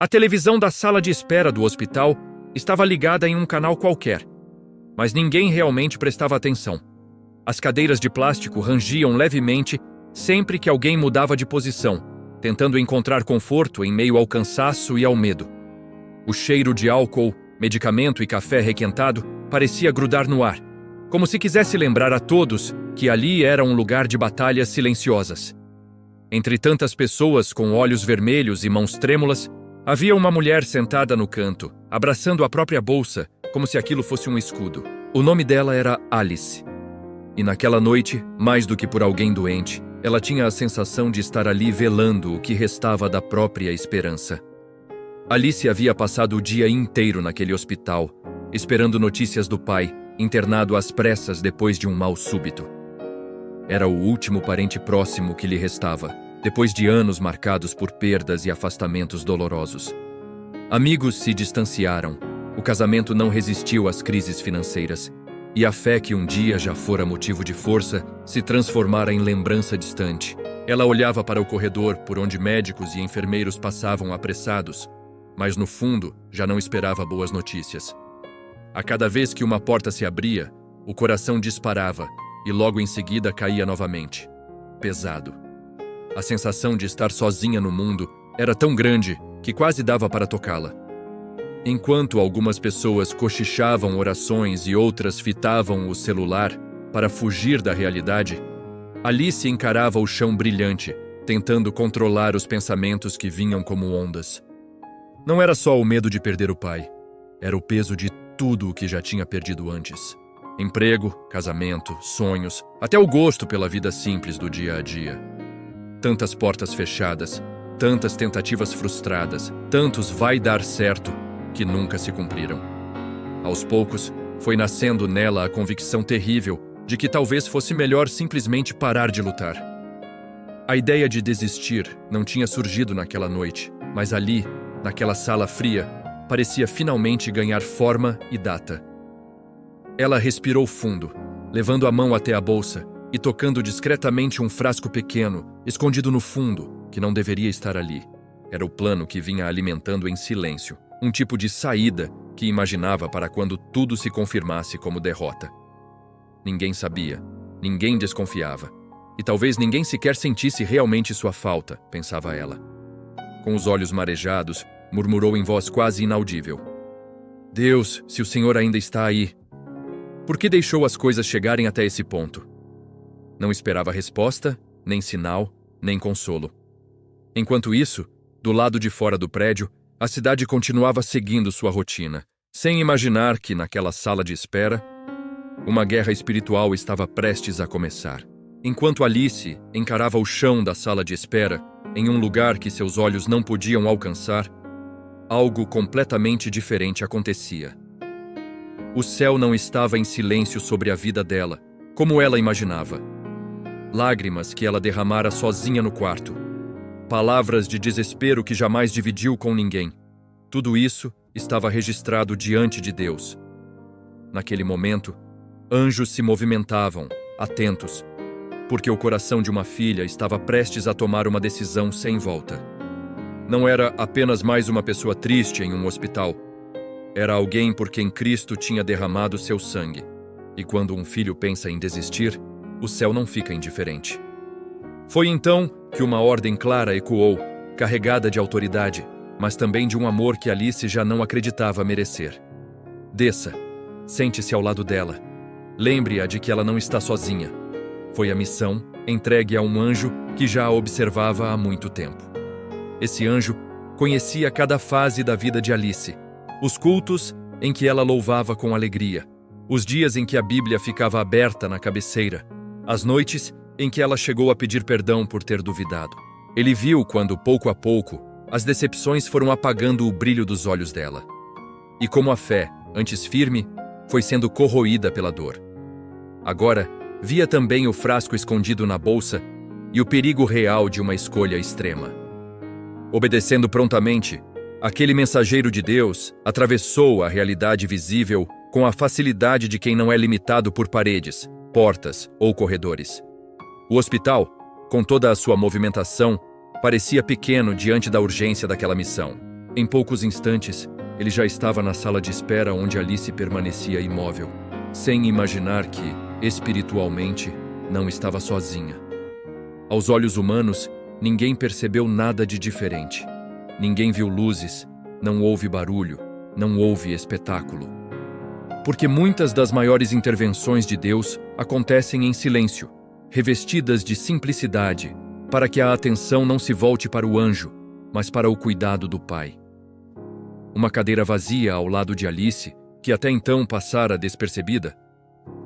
A televisão da sala de espera do hospital estava ligada em um canal qualquer, mas ninguém realmente prestava atenção. As cadeiras de plástico rangiam levemente sempre que alguém mudava de posição, tentando encontrar conforto em meio ao cansaço e ao medo. O cheiro de álcool, medicamento e café requentado parecia grudar no ar, como se quisesse lembrar a todos que ali era um lugar de batalhas silenciosas. Entre tantas pessoas com olhos vermelhos e mãos trêmulas, havia uma mulher sentada no canto, abraçando a própria bolsa, como se aquilo fosse um escudo. O nome dela era Alice. E naquela noite, mais do que por alguém doente, ela tinha a sensação de estar ali velando o que restava da própria esperança. Alice havia passado o dia inteiro naquele hospital, esperando notícias do pai, internado às pressas depois de um mal súbito. Era o último parente próximo que lhe restava, depois de anos marcados por perdas e afastamentos dolorosos. Amigos se distanciaram, o casamento não resistiu às crises financeiras, e a fé que um dia já fora motivo de força se transformara em lembrança distante. Ela olhava para o corredor por onde médicos e enfermeiros passavam apressados, mas no fundo já não esperava boas notícias. A cada vez que uma porta se abria, o coração disparava e logo em seguida caía novamente, pesado. A sensação de estar sozinha no mundo era tão grande que quase dava para tocá-la. Enquanto algumas pessoas cochichavam orações e outras fitavam o celular para fugir da realidade, Alice encarava o chão brilhante, tentando controlar os pensamentos que vinham como ondas. Não era só o medo de perder o pai, era o peso de tudo o que já tinha perdido antes. Emprego, casamento, sonhos, até o gosto pela vida simples do dia a dia. Tantas portas fechadas, tantas tentativas frustradas, tantos vai dar certo que nunca se cumpriram. Aos poucos, foi nascendo nela a convicção terrível de que talvez fosse melhor simplesmente parar de lutar. A ideia de desistir não tinha surgido naquela noite, mas ali, naquela sala fria, parecia finalmente ganhar forma e data. Ela respirou fundo, levando a mão até a bolsa e tocando discretamente um frasco pequeno, escondido no fundo, que não deveria estar ali. Era o plano que vinha alimentando em silêncio, um tipo de saída que imaginava para quando tudo se confirmasse como derrota. Ninguém sabia, ninguém desconfiava, e talvez ninguém sequer sentisse realmente sua falta, pensava ela. Com os olhos marejados, murmurou em voz quase inaudível: Deus, se o Senhor ainda está aí, por que deixou as coisas chegarem até esse ponto? Não esperava resposta, nem sinal, nem consolo. Enquanto isso, do lado de fora do prédio, a cidade continuava seguindo sua rotina, sem imaginar que, naquela sala de espera, uma guerra espiritual estava prestes a começar. Enquanto Alice encarava o chão da sala de espera, em um lugar que seus olhos não podiam alcançar, algo completamente diferente acontecia. O céu não estava em silêncio sobre a vida dela, como ela imaginava. Lágrimas que ela derramara sozinha no quarto. Palavras de desespero que jamais dividiu com ninguém. Tudo isso estava registrado diante de Deus. Naquele momento, anjos se movimentavam, atentos, porque o coração de uma filha estava prestes a tomar uma decisão sem volta. Não era apenas mais uma pessoa triste em um hospital. Era alguém por quem Cristo tinha derramado seu sangue. E quando um filho pensa em desistir, o céu não fica indiferente. Foi então que uma ordem clara ecoou, carregada de autoridade, mas também de um amor que Alice já não acreditava merecer. Desça, sente-se ao lado dela. Lembre-a de que ela não está sozinha. Foi a missão entregue a um anjo que já a observava há muito tempo. Esse anjo conhecia cada fase da vida de Alice, os cultos em que ela louvava com alegria, os dias em que a Bíblia ficava aberta na cabeceira, as noites em que ela chegou a pedir perdão por ter duvidado. Ele viu quando, pouco a pouco, as decepções foram apagando o brilho dos olhos dela. E como a fé, antes firme, foi sendo corroída pela dor. Agora, via também o frasco escondido na bolsa e o perigo real de uma escolha extrema. Obedecendo prontamente, aquele mensageiro de Deus atravessou a realidade visível com a facilidade de quem não é limitado por paredes, portas ou corredores. O hospital, com toda a sua movimentação, parecia pequeno diante da urgência daquela missão. Em poucos instantes, ele já estava na sala de espera onde Alice permanecia imóvel, sem imaginar que, espiritualmente, não estava sozinha. Aos olhos humanos, ninguém percebeu nada de diferente. Ninguém viu luzes, não houve barulho, não houve espetáculo. Porque muitas das maiores intervenções de Deus acontecem em silêncio, revestidas de simplicidade, para que a atenção não se volte para o anjo, mas para o cuidado do Pai. Uma cadeira vazia ao lado de Alice, que até então passara despercebida,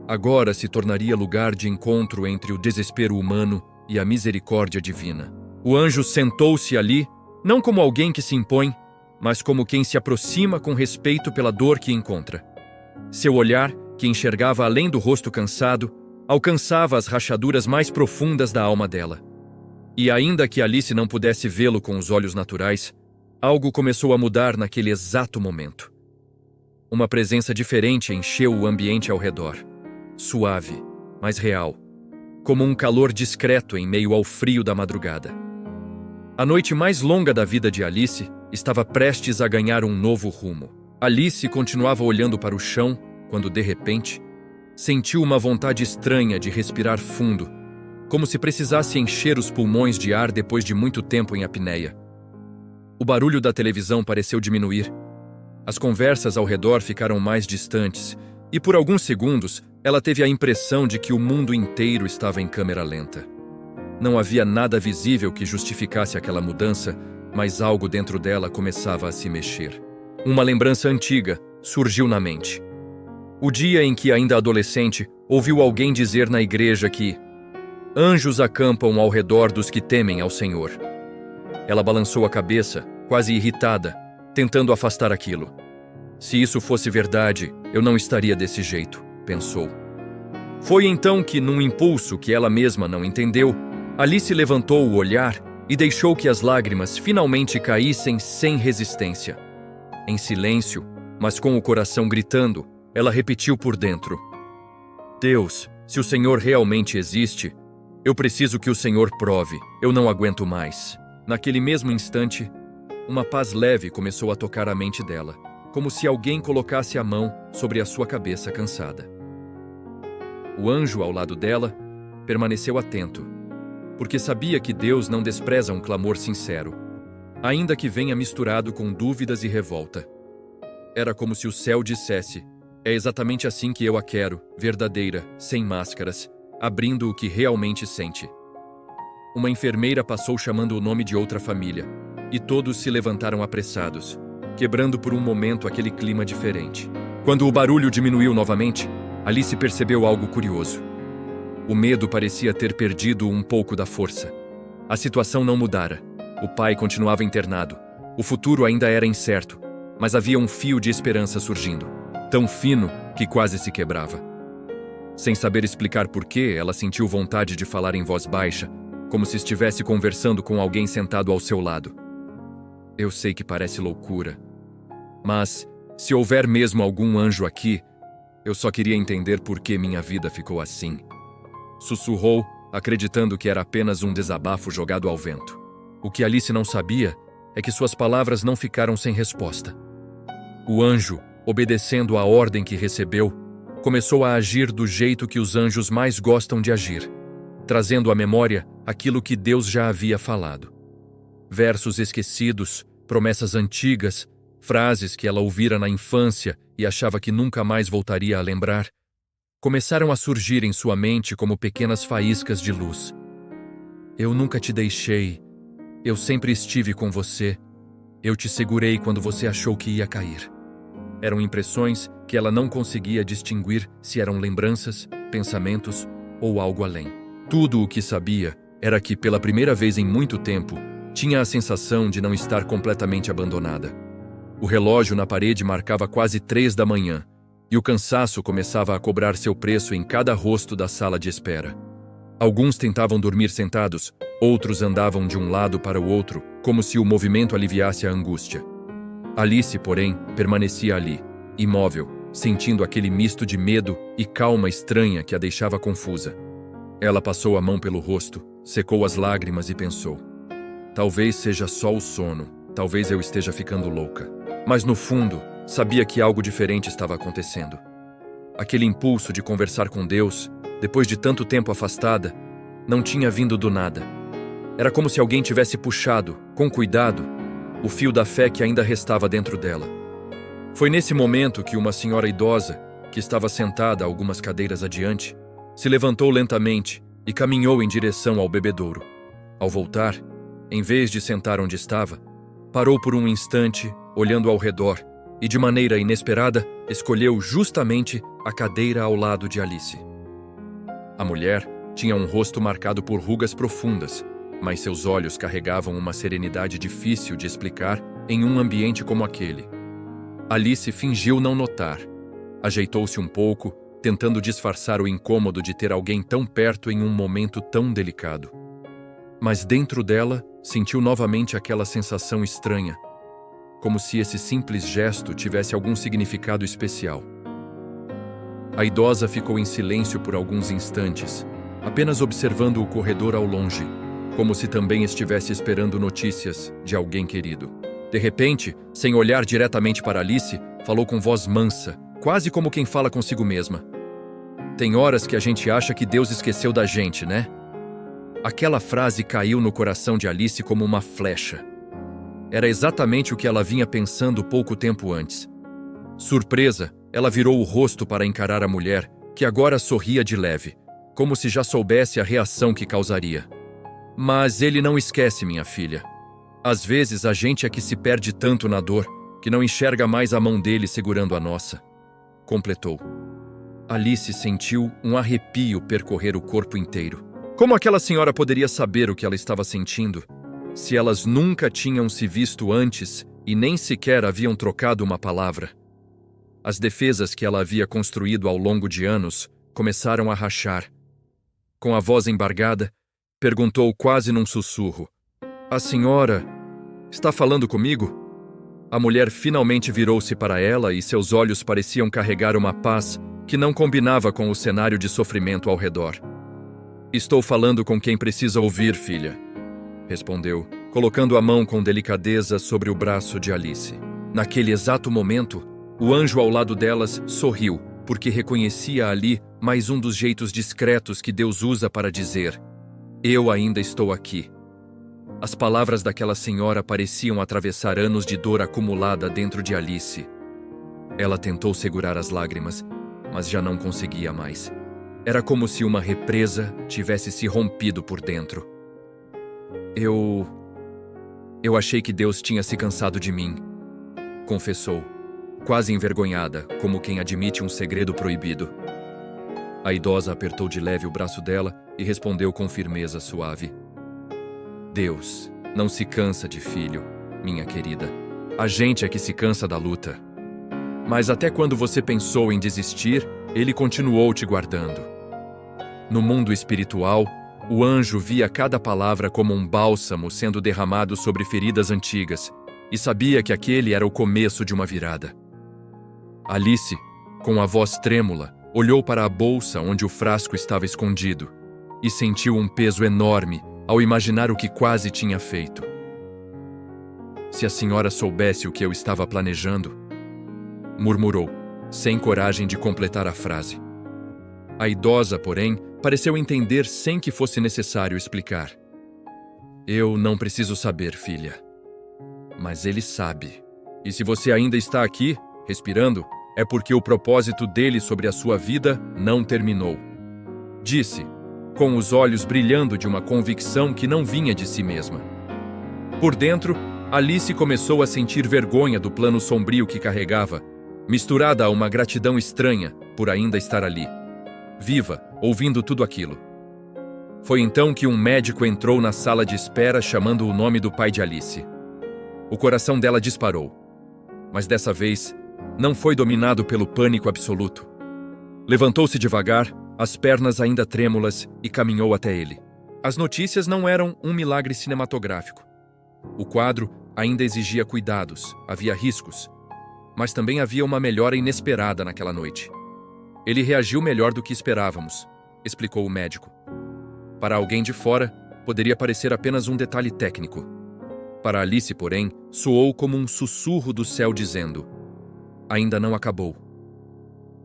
agora se tornaria lugar de encontro entre o desespero humano e a misericórdia divina. O anjo sentou-se ali, não como alguém que se impõe, mas como quem se aproxima com respeito pela dor que encontra. Seu olhar, que enxergava além do rosto cansado, alcançava as rachaduras mais profundas da alma dela. E ainda que Alice não pudesse vê-lo com os olhos naturais, algo começou a mudar naquele exato momento. Uma presença diferente encheu o ambiente ao redor. Suave, mas real, como um calor discreto em meio ao frio da madrugada. A noite mais longa da vida de Alice estava prestes a ganhar um novo rumo. Alice continuava olhando para o chão quando, de repente, sentiu uma vontade estranha de respirar fundo, como se precisasse encher os pulmões de ar depois de muito tempo em apneia. O barulho da televisão pareceu diminuir. As conversas ao redor ficaram mais distantes e, por alguns segundos, ela teve a impressão de que o mundo inteiro estava em câmera lenta. Não havia nada visível que justificasse aquela mudança, mas algo dentro dela começava a se mexer. Uma lembrança antiga surgiu na mente. O dia em que, ainda adolescente, ouviu alguém dizer na igreja que anjos acampam ao redor dos que temem ao Senhor. Ela balançou a cabeça, quase irritada, tentando afastar aquilo. Se isso fosse verdade, eu não estaria desse jeito, pensou. Foi então que, num impulso que ela mesma não entendeu, Alice levantou o olhar e deixou que as lágrimas finalmente caíssem sem resistência. Em silêncio, mas com o coração gritando, ela repetiu por dentro: Deus, se o Senhor realmente existe, eu preciso que o Senhor prove, eu não aguento mais. Naquele mesmo instante, uma paz leve começou a tocar a mente dela, como se alguém colocasse a mão sobre a sua cabeça cansada. O anjo ao lado dela permaneceu atento, porque sabia que Deus não despreza um clamor sincero, ainda que venha misturado com dúvidas e revolta. Era como se o céu dissesse: é exatamente assim que eu a quero, verdadeira, sem máscaras, abrindo o que realmente sente. Uma enfermeira passou chamando o nome de outra família, e todos se levantaram apressados, quebrando por um momento aquele clima diferente. Quando o barulho diminuiu novamente, Alice percebeu algo curioso. O medo parecia ter perdido um pouco da força. A situação não mudara. O pai continuava internado. O futuro ainda era incerto, mas havia um fio de esperança surgindo, tão fino que quase se quebrava. Sem saber explicar por quê, ela sentiu vontade de falar em voz baixa, como se estivesse conversando com alguém sentado ao seu lado. Eu sei que parece loucura, mas se houver mesmo algum anjo aqui, eu só queria entender por que minha vida ficou assim. Sussurrou, acreditando que era apenas um desabafo jogado ao vento. O que Alice não sabia é que suas palavras não ficaram sem resposta. O anjo, obedecendo à ordem que recebeu, começou a agir do jeito que os anjos mais gostam de agir, trazendo à memória aquilo que Deus já havia falado. Versos esquecidos, promessas antigas, frases que ela ouvira na infância e achava que nunca mais voltaria a lembrar, começaram a surgir em sua mente como pequenas faíscas de luz. Eu nunca te deixei. Eu sempre estive com você. Eu te segurei quando você achou que ia cair. Eram impressões que ela não conseguia distinguir se eram lembranças, pensamentos ou algo além. Tudo o que sabia era que, pela primeira vez em muito tempo, tinha a sensação de não estar completamente abandonada. O relógio na parede marcava quase 3 da manhã, e o cansaço começava a cobrar seu preço em cada rosto da sala de espera. Alguns tentavam dormir sentados, outros andavam de um lado para o outro, como se o movimento aliviasse a angústia. Alice, porém, permanecia ali, imóvel, sentindo aquele misto de medo e calma estranha que a deixava confusa. Ela passou a mão pelo rosto, secou as lágrimas e pensou: talvez seja só o sono. Talvez eu esteja ficando louca. Mas no fundo, sabia que algo diferente estava acontecendo. Aquele impulso de conversar com Deus, depois de tanto tempo afastada, não tinha vindo do nada. Era como se alguém tivesse puxado, com cuidado, o fio da fé que ainda restava dentro dela. Foi nesse momento que uma senhora idosa, que estava sentada algumas cadeiras adiante, se levantou lentamente e caminhou em direção ao bebedouro. Ao voltar, em vez de sentar onde estava, parou por um instante, olhando ao redor, e de maneira inesperada, escolheu justamente a cadeira ao lado de Alice. A mulher tinha um rosto marcado por rugas profundas, mas seus olhos carregavam uma serenidade difícil de explicar em um ambiente como aquele. Alice fingiu não notar. Ajeitou-se um pouco, tentando disfarçar o incômodo de ter alguém tão perto em um momento tão delicado. Mas dentro dela, sentiu novamente aquela sensação estranha, como se esse simples gesto tivesse algum significado especial. A idosa ficou em silêncio por alguns instantes, apenas observando o corredor ao longe, como se também estivesse esperando notícias de alguém querido. De repente, sem olhar diretamente para Alice, falou com voz mansa, quase como quem fala consigo mesma. Tem horas que a gente acha que Deus esqueceu da gente, né? Aquela frase caiu no coração de Alice como uma flecha. Era exatamente o que ela vinha pensando pouco tempo antes. Surpresa, ela virou o rosto para encarar a mulher, que agora sorria de leve, como se já soubesse a reação que causaria. Mas ele não esquece, minha filha. Às vezes a gente é que se perde tanto na dor, que não enxerga mais a mão dele segurando a nossa. Completou. Alice sentiu um arrepio percorrer o corpo inteiro. Como aquela senhora poderia saber o que ela estava sentindo, se elas nunca tinham se visto antes e nem sequer haviam trocado uma palavra? As defesas que ela havia construído ao longo de anos começaram a rachar. Com a voz embargada, perguntou quase num sussurro: "A senhora está falando comigo?" A mulher finalmente virou-se para ela e seus olhos pareciam carregar uma paz que não combinava com o cenário de sofrimento ao redor. "Estou falando com quem precisa ouvir, filha", respondeu, colocando a mão com delicadeza sobre o braço de Alice. Naquele exato momento, o anjo ao lado delas sorriu, porque reconhecia ali mais um dos jeitos discretos que Deus usa para dizer: "Eu ainda estou aqui." As palavras daquela senhora pareciam atravessar anos de dor acumulada dentro de Alice. Ela tentou segurar as lágrimas, mas já não conseguia mais. Era como se uma represa tivesse se rompido por dentro. Eu achei que Deus tinha se cansado de mim", confessou, quase envergonhada, como quem admite um segredo proibido. A idosa apertou de leve o braço dela e respondeu com firmeza suave: "Deus não se cansa de filho, minha querida. A gente é que se cansa da luta. Mas até quando você pensou em desistir, Ele continuou te guardando." No mundo espiritual, o anjo via cada palavra como um bálsamo sendo derramado sobre feridas antigas e sabia que aquele era o começo de uma virada. Alice, com a voz trêmula, olhou para a bolsa onde o frasco estava escondido e sentiu um peso enorme ao imaginar o que quase tinha feito. "Se a senhora soubesse o que eu estava planejando", murmurou, sem coragem de completar a frase. A idosa, porém, pareceu entender sem que fosse necessário explicar. "Eu não preciso saber, filha. Mas ele sabe. E se você ainda está aqui, respirando, é porque o propósito dele sobre a sua vida não terminou", disse, com os olhos brilhando de uma convicção que não vinha de si mesma. Por dentro, Alice começou a sentir vergonha do plano sombrio que carregava, misturada a uma gratidão estranha por ainda estar ali, viva, ouvindo tudo aquilo. Foi então que um médico entrou na sala de espera chamando o nome do pai de Alice. O coração dela disparou, mas dessa vez não foi dominado pelo pânico absoluto. Levantou-se devagar, as pernas ainda trêmulas, e caminhou até ele. As notícias não eram um milagre cinematográfico. O quadro ainda exigia cuidados, havia riscos, mas também havia uma melhora inesperada naquela noite. "Ele reagiu melhor do que esperávamos", explicou o médico. Para alguém de fora, poderia parecer apenas um detalhe técnico. Para Alice, porém, soou como um sussurro do céu dizendo: ainda não acabou.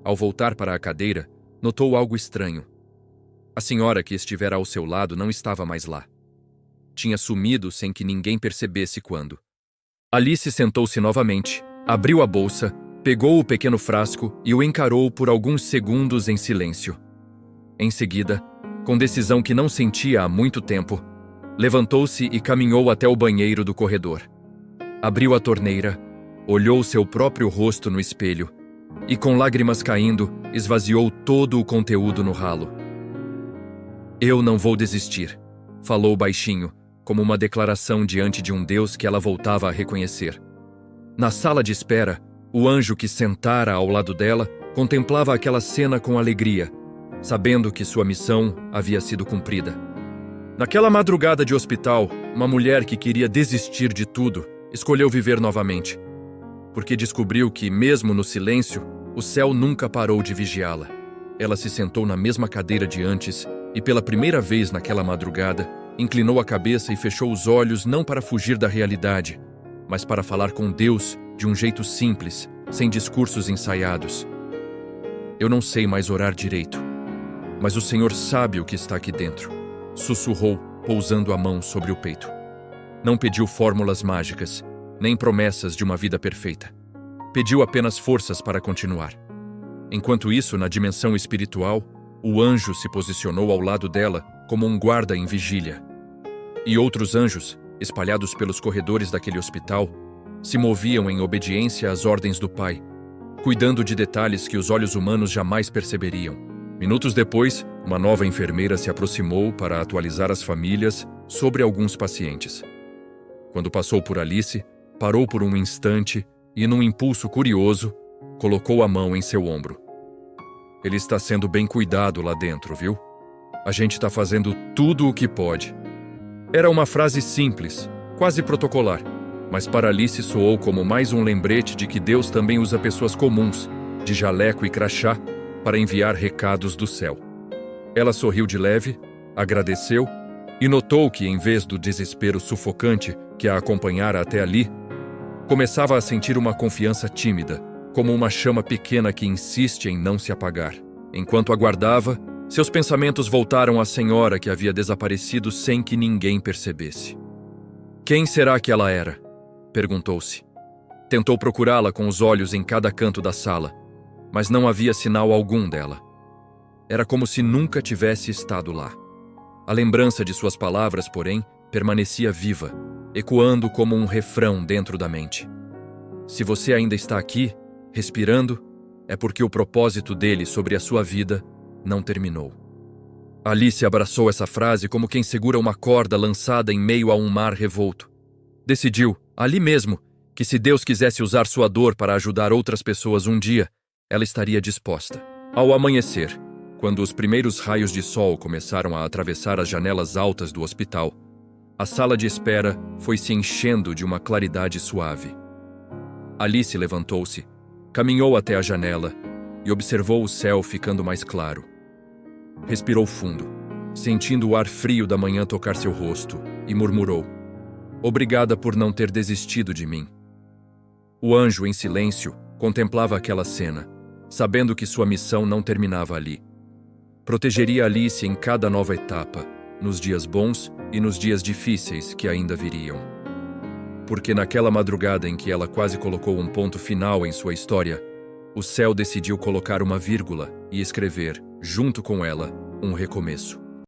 Ao voltar para a cadeira, notou algo estranho. A senhora que estivera ao seu lado não estava mais lá. Tinha sumido sem que ninguém percebesse quando. Alice sentou-se novamente, abriu a bolsa, pegou o pequeno frasco e o encarou por alguns segundos em silêncio. Em seguida, com decisão que não sentia há muito tempo, levantou-se e caminhou até o banheiro do corredor. Abriu a torneira, olhou seu próprio rosto no espelho e, com lágrimas caindo, esvaziou todo o conteúdo no ralo. Eu não vou desistir, falou baixinho, como uma declaração diante de um Deus que ela voltava a reconhecer. Na sala de espera, o anjo que sentara ao lado dela contemplava aquela cena com alegria, sabendo que sua missão havia sido cumprida. Naquela madrugada de hospital, uma mulher que queria desistir de tudo escolheu viver novamente, porque descobriu que, mesmo no silêncio, o céu nunca parou de vigiá-la. Ela se sentou na mesma cadeira de antes e, pela primeira vez naquela madrugada, inclinou a cabeça e fechou os olhos não para fugir da realidade, mas para falar com Deus de um jeito simples, sem discursos ensaiados. Eu não sei mais orar direito, mas o Senhor sabe o que está aqui dentro, sussurrou, pousando a mão sobre o peito. Não pediu fórmulas mágicas, nem promessas de uma vida perfeita. Pediu apenas forças para continuar. Enquanto isso, na dimensão espiritual, o anjo se posicionou ao lado dela como um guarda em vigília. E outros anjos, espalhados pelos corredores daquele hospital, se moviam em obediência às ordens do Pai, cuidando de detalhes que os olhos humanos jamais perceberiam. Minutos depois, uma nova enfermeira se aproximou para atualizar as famílias sobre alguns pacientes. Quando passou por Alice, parou por um instante e, num impulso curioso, colocou a mão em seu ombro. Ele está sendo bem cuidado lá dentro, viu? A gente está fazendo tudo o que pode. Era uma frase simples, quase protocolar, mas para Alice soou como mais um lembrete de que Deus também usa pessoas comuns, de jaleco e crachá, para enviar recados do céu. Ela sorriu de leve, agradeceu e notou que, em vez do desespero sufocante que a acompanhara até ali, começava a sentir uma confiança tímida, como uma chama pequena que insiste em não se apagar. Enquanto aguardava, seus pensamentos voltaram à senhora que havia desaparecido sem que ninguém percebesse. Quem será que ela era? Perguntou-se. Tentou procurá-la com os olhos em cada canto da sala, mas não havia sinal algum dela. Era como se nunca tivesse estado lá. A lembrança de suas palavras, porém, permanecia viva, ecoando como um refrão dentro da mente. Se você ainda está aqui, respirando, é porque o propósito dele sobre a sua vida não terminou. Alice abraçou essa frase como quem segura uma corda lançada em meio a um mar revolto. Decidiu, ali mesmo, que se Deus quisesse usar sua dor para ajudar outras pessoas um dia, ela estaria disposta. Ao amanhecer, quando os primeiros raios de sol começaram a atravessar as janelas altas do hospital, a sala de espera foi se enchendo de uma claridade suave. Alice levantou-se, caminhou até a janela e observou o céu ficando mais claro. Respirou fundo, sentindo o ar frio da manhã tocar seu rosto, e murmurou: "Obrigada por não ter desistido de mim." O anjo, em silêncio, contemplava aquela cena, sabendo que sua missão não terminava ali. Protegeria Alice em cada nova etapa, nos dias bons e nos dias difíceis que ainda viriam. Porque naquela madrugada em que ela quase colocou um ponto final em sua história, o céu decidiu colocar uma vírgula e escrever, junto com ela, um recomeço.